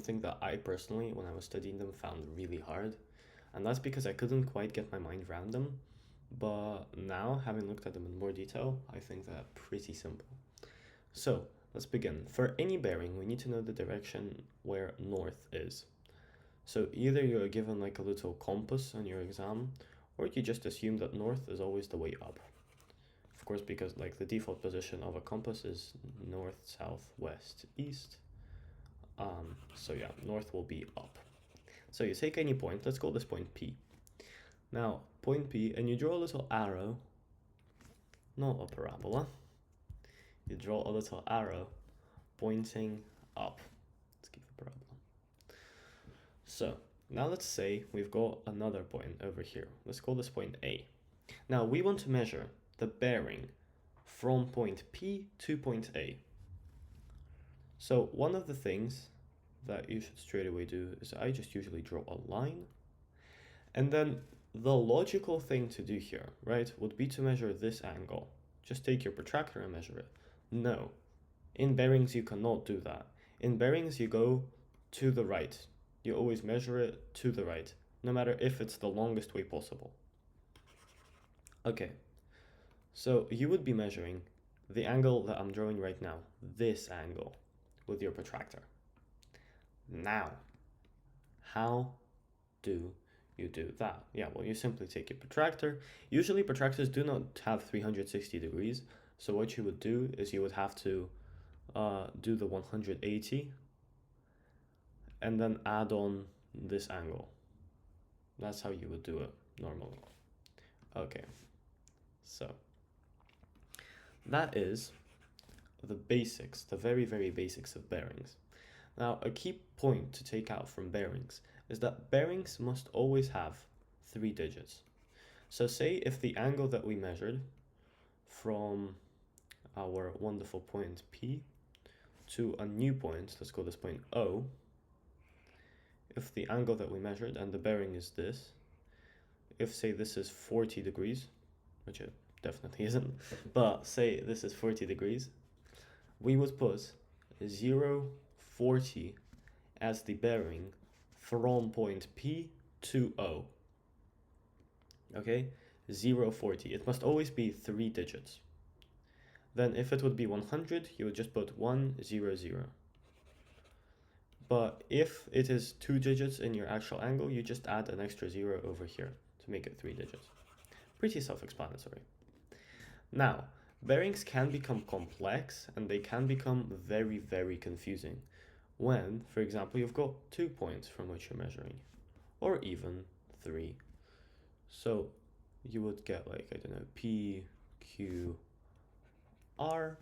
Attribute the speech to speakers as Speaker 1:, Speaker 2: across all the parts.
Speaker 1: something that I personally, when I was studying them, found really hard. And that's because I couldn't quite get my mind around them. But now, having looked at them in more detail, I think they're pretty simple. So, let's begin. For any bearing, we need to know the direction where north is. So either you're given like a little compass on your exam, or you just assume that north is always the way up. Of course, because like the default position of a compass is north, south, west, east. So yeah, north will be up. So you take any point, let's call this point P. Now, point P, and you draw a little arrow, not a parabola. You draw a little arrow pointing up. Let's keep the parabola. So now let's say we've got another point over here. Let's call this point A. Now we want to measure the bearing from point P to point A. So one of the things that you should straight away do is I just usually draw a line. And then the logical thing to do here, right, would be to measure this angle. Just take your protractor and measure it. No, in bearings you cannot do that. In bearings you go to the right. You always measure it to the right, no matter if it's the longest way possible. Okay, so you would be measuring the angle that I'm drawing right now, this angle, with your protractor. Now, how do you do that? Yeah, well, you simply take your protractor. Usually protractors do not have 360 degrees, so what you would do is you would have to do the 180 and then add on this angle. That's how you would do it normally. Okay, so that is the basics, the very, very basics of bearings. Now, a key point to take out from bearings is that bearings must always have 3 digits. So say if the angle that we measured from our wonderful point P to a new point, let's call this point O, if the angle that we measured and the bearing is this, if say this is 40 degrees, which it definitely isn't, but say this is 40 degrees, we would put 0, 40 as the bearing from point P to O. Okay, 0, 40. It must always be 3 digits. Then if it would be 100, you would just put 1, 0, 0. But if it is 2 digits in your actual angle, you just add an extra 0 over here to make it 3 digits. Pretty self-explanatory. Now, bearings can become complex and they can become very, very confusing when, for example, you've got 2 points from which you're measuring, or even 3. So you would get like, I don't know, P, Q, R,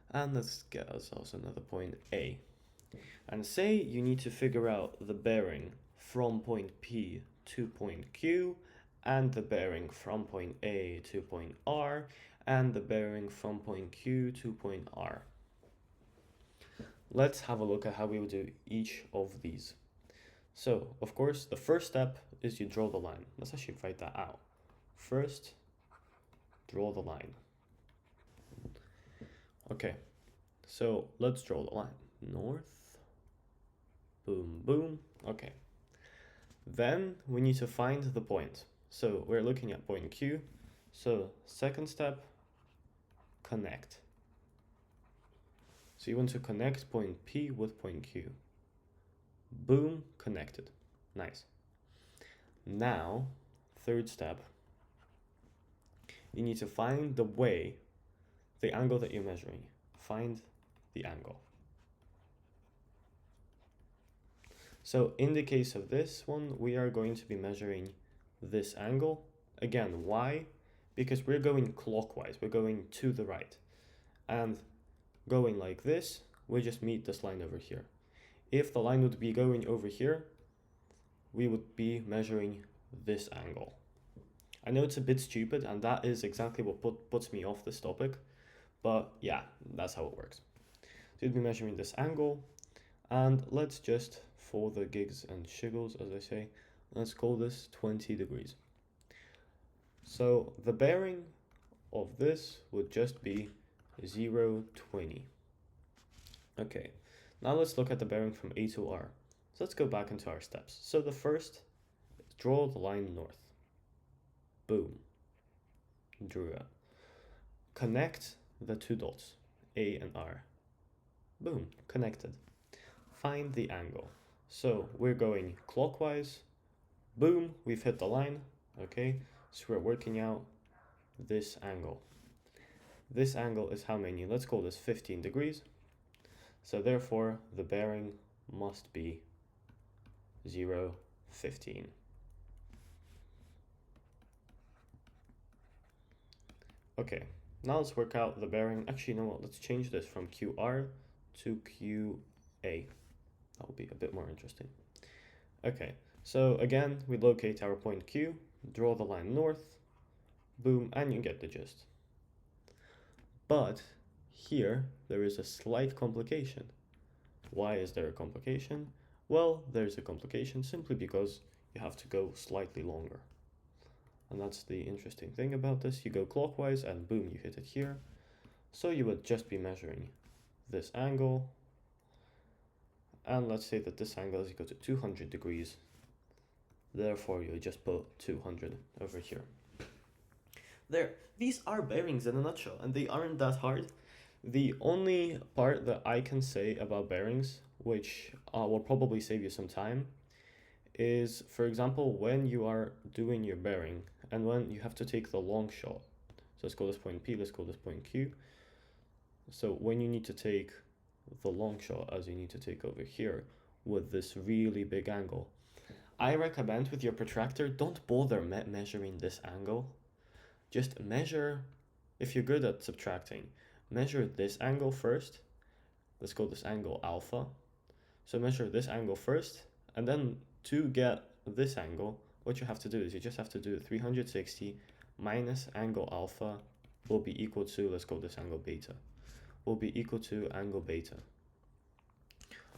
Speaker 1: and let's get ourselves another point A. And say you need to figure out the bearing from point P to point Q, and the bearing from point A to point R, and the bearing from point Q to point R. Let's have a look at how we would do each of these. So, of course, the first step is you draw the line. Let's actually write that out. First, draw the line. Okay, so let's draw the line. North. Boom, boom. Okay. Then we need to find the point. So we're looking at point Q. So second step, connect. So you want to connect point P with point Q. Boom, connected. Nice. Now, third step, you need to find the way, the angle that you're measuring. Find the angle. So in the case of this one, we are going to be measuring this angle. Again, why? Because we're going clockwise, we're going to the right. And going like this, we just meet this line over here. If the line would be going over here, we would be measuring this angle. I know it's a bit stupid, and that is exactly what puts me off this topic, but yeah, that's how it works. So you'd be measuring this angle, and let's just, for the gigs and shiggles, as I say, let's call this 20 degrees. So the bearing of this would just be 0, 20. Okay, now let's look at the bearing from A to R. So let's go back into our steps. So the first, draw the line north. Boom. Drew it. Connect the two dots, A and R. Boom, connected. Find the angle. So we're going clockwise. Boom, we've hit the line. Okay, so we're working out this angle. This angle is how many? Let's call this 15 degrees. So therefore, the bearing must be 0, 15. Okay, now let's work out the bearing. Actually, you know what? Let's change this from QR to QA. That will be a bit more interesting. Okay, so again, we locate our point Q, draw the line north, boom, and you get the gist. But here, there is a slight complication. Why is there a complication? Well, there's a complication simply because you have to go slightly longer. And that's the interesting thing about this. You go clockwise and boom, you hit it here. So you would just be measuring this angle. And let's say that this angle is equal to 200 degrees. Therefore, you just put 200 over here. There, these are bearings in a nutshell, and they aren't that hard. The only part that I can say about bearings, which will probably save you some time, is, for example, when you are doing your bearing and when you have to take the long shot. So let's call this point P, let's call this point Q. So when you need to take the long shot, as you need to take over here with this really big angle, I recommend with your protractor, don't bother measuring this angle. Just measure, if you're good at subtracting, measure this angle first. Let's call this angle alpha. So measure this angle first, and then to get this angle, what you have to do is you just have to do 360 minus angle alpha will be equal to, let's call this angle beta, will be equal to angle beta.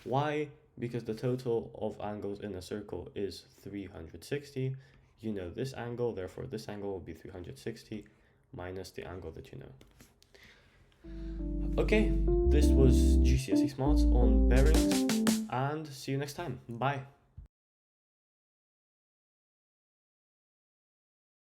Speaker 1: Why? Because the total of angles in a circle is 360. You know this angle, therefore this angle will be 360 minus the angle that you know. Okay, this was GCSE Smart on bearings, and see you next time. Bye.